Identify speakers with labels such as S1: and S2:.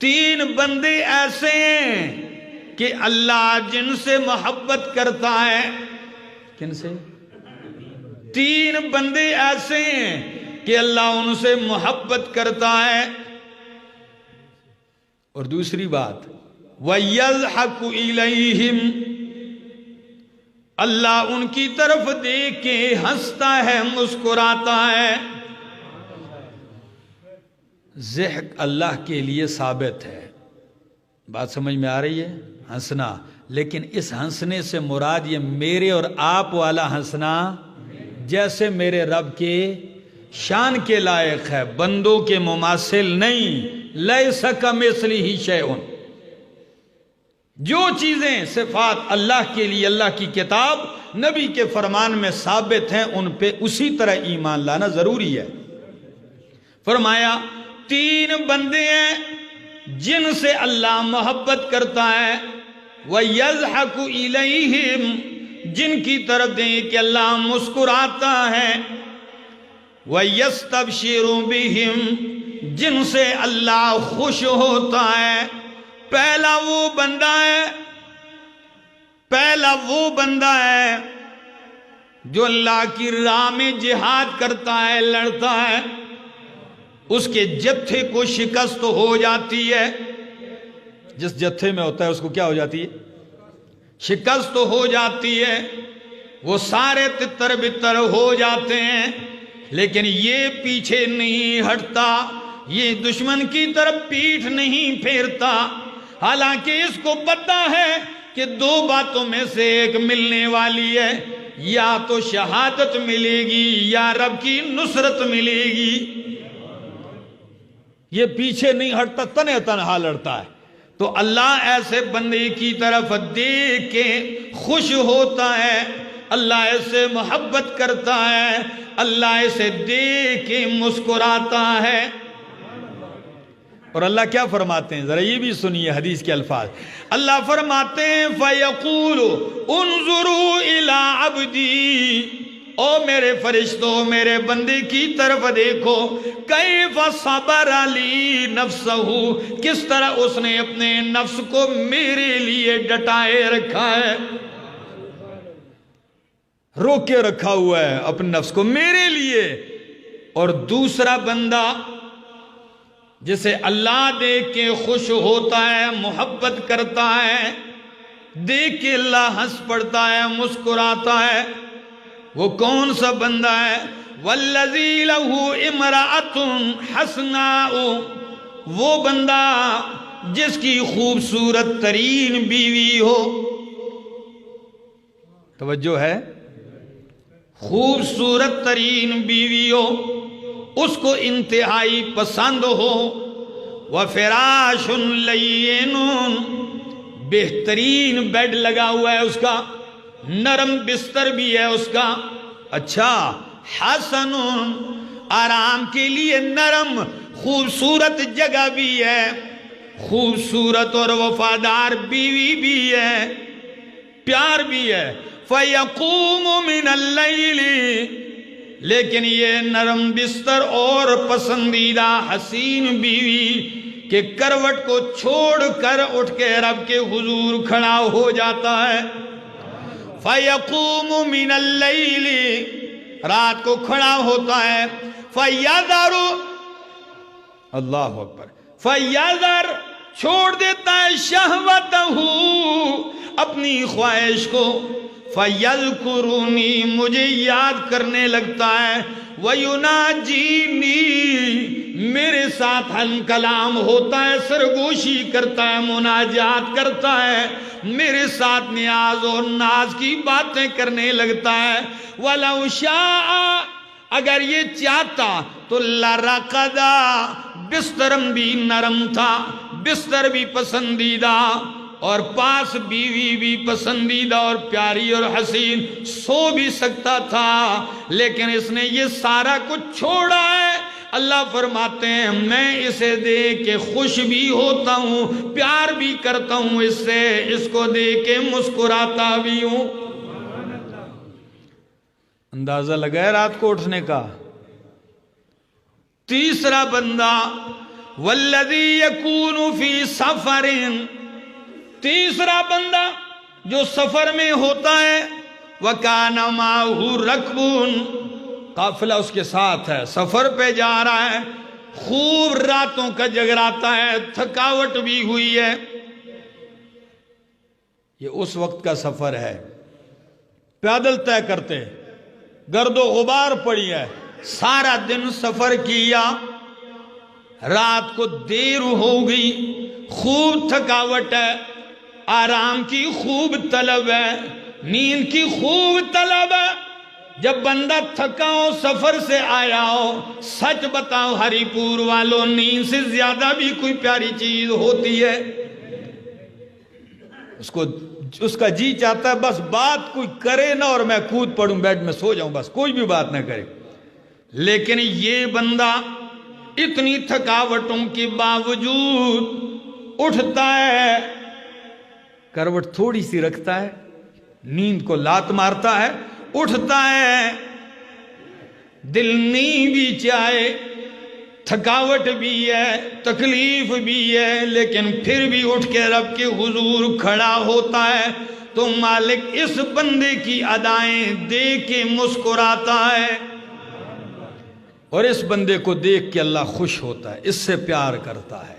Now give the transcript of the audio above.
S1: تین بندے ایسے ہیں کہ اللہ جن سے محبت کرتا ہے. کن سے؟ تین بندے ایسے ہیں کہ اللہ ان سے محبت کرتا ہے. اور دوسری بات وَيَضْحَكُ إِلَيْهِمْ، اللہ ان کی طرف دیکھ کے ہنستا ہے، مسکراتا ہے. ضحک اللہ کے لیے ثابت ہے. بات سمجھ میں آ رہی ہے؟ ہنسنا. لیکن اس ہنسنے سے مراد یہ میرے اور آپ والا ہنسنا جیسے میرے رب کے شان کے لائق ہے، بندوں کے مماثل نہیں. لَيْسَ كَمِثْلِهِ شَيْءٌ. جو چیزیں صفات اللہ کے لیے اللہ کی کتاب نبی کے فرمان میں ثابت ہیں ان پہ اسی طرح ایمان لانا ضروری ہے. فرمایا تین بندے ہیں جن سے اللہ محبت کرتا ہے. وَيَضْحَكُ إِلَيْهِمْ، جن کی طرف دیں کہ اللہ مسکراتا ہے. وَيَسْتَبْشِرُ بِهِمْ، جن سے اللہ خوش ہوتا ہے. پہلا وہ بندہ ہے جو اللہ کی راہ میں جہاد کرتا ہے، لڑتا ہے. اس کے جتھے کو شکست ہو جاتی ہے. جس جتھے میں ہوتا ہے اس کو کیا ہو جاتی ہے؟ شکست ہو جاتی ہے. وہ سارے تتر بتر ہو جاتے ہیں، لیکن یہ پیچھے نہیں ہٹتا، یہ دشمن کی طرف پیٹھ نہیں پھیرتا. حالانکہ اس کو پتہ ہے کہ دو باتوں میں سے ایک ملنے والی ہے، یا تو شہادت ملے گی یا رب کی نصرت ملے گی. یہ پیچھے نہیں ہٹتا، تنہ تنہا لڑتا ہے. تو اللہ ایسے بندے کی طرف دیکھ کے خوش ہوتا ہے، اللہ ایسے محبت کرتا ہے، اللہ ایسے دیکھ کے مسکراتا ہے. اور اللہ کیا فرماتے ہیں ذرا یہ بھی سنیے حدیث کے الفاظ. اللہ فرماتے ہیں فَيَقُولُ انظُرُوا إِلَىٰ عَبْدِي، او میرے فرشتوں میرے بندے کی طرف دیکھو. کیف صبر علی نفسہ، کس طرح اس نے اپنے نفس کو میرے لیے ڈٹائے رکھا ہے، روکے رکھا ہوا ہے اپنے نفس کو میرے لیے. اور دوسرا بندہ جسے اللہ دیکھ کے خوش ہوتا ہے، محبت کرتا ہے، دیکھ کے اللہ ہنس پڑتا ہے، مسکراتا ہے. وہ کون سا بندہ ہے؟ وَالَّذِي لَهُ امْرَأَةٌ حَسْنَاءُ، وہ بندہ جس کی خوبصورت ترین بیوی ہو. توجہ ہے؟ خوبصورت ترین بیوی ہو، اس کو انتہائی پسند ہو. وَفِرَاشٌ لَيِّنٌ، بہترین بیڈ لگا ہوا ہے اس کا، نرم بستر بھی ہے اس کا. اچھا حسن، آرام کے لیے نرم خوبصورت جگہ بھی ہے، خوبصورت اور وفادار بیوی بھی ہے، پیار بھی ہے. فَيَقُومُ مِنَ اللَّيْلِ، لیکن یہ نرم بستر اور پسندیدہ حسین بیوی کہ کروٹ کو چھوڑ کر اٹھ کے رب کے حضور کھڑا ہو جاتا ہے. فَيَقُومُ مِنَ اللَّيْلِ، رات کو کھڑا ہوتا ہے. فَيَذَرُ، اللہ اکبر، فَيَذَرُ، چھوڑ دیتا ہے شہوتہ، اپنی خواہش کو. فَيَذْكُرُنِي، مجھے یاد کرنے لگتا ہے. وَيُنَاجِينِي، میرے ساتھ ہم کلام ہوتا ہے، سرگوشی کرتا ہے، مناجات کرتا ہے، میرے ساتھ نیاز اور ناز کی باتیں کرنے لگتا ہے. وَلَوْ شَاءَ، اگر یہ چاہتا تو لَرَقَدَ، بسترم بھی نرم تھا، بستر بھی پسندیدہ، اور پاس بیوی بھی پسندیدہ اور پیاری اور حسین، سو بھی سکتا تھا. لیکن اس نے یہ سارا کچھ چھوڑا ہے. اللہ فرماتے ہیں میں اسے دیکھ کے خوش بھی ہوتا ہوں، پیار بھی کرتا ہوں اس سے، اس کو دیکھ کے مسکراتا بھی ہوں. اندازہ لگا ہے رات کو اٹھنے کا. تیسرا بندہ والذی یکون فی سفر، تیسرا بندہ جو سفر میں ہوتا ہے، وکان معہ رکب، قافلہ اس کے ساتھ ہے، سفر پہ جا رہا ہے، خوب راتوں کا جگراتا ہے، تھکاوٹ بھی ہوئی ہے، یہ اس وقت کا سفر ہے، پیدل طے کرتے، گرد و غبار پڑی ہے، سارا دن سفر کیا، رات کو دیر ہو گئی، خوب تھکاوٹ ہے، آرام کی خوب طلب ہے، نیند کی خوب طلب ہے۔ جب بندہ تھکا ہو، سفر سے آیا ہو، سچ بتاؤ ہری پور والوں، نیند سے زیادہ بھی کوئی پیاری چیز ہوتی ہے؟ اس کا جی چاہتا ہے بس بات کوئی کرے نہ اور میں کود پڑوں بیڈ میں سو جاؤں، بس کوئی بھی بات نہ کرے۔ لیکن یہ بندہ اتنی تھکاوٹوں کے باوجود اٹھتا ہے، کروٹ تھوڑی سی رکھتا ہے، نیند کو لات مارتا ہے، اٹھتا ہے، دل نہیں بھی چاہے، تھکاوٹ بھی ہے، تکلیف بھی ہے، لیکن پھر بھی اٹھ کے رب کے حضور کھڑا ہوتا ہے تو مالک اس بندے کی ادائیں دیکھ کے مسکراتا ہے، اور اس بندے کو دیکھ کے اللہ خوش ہوتا ہے، اس سے پیار کرتا ہے۔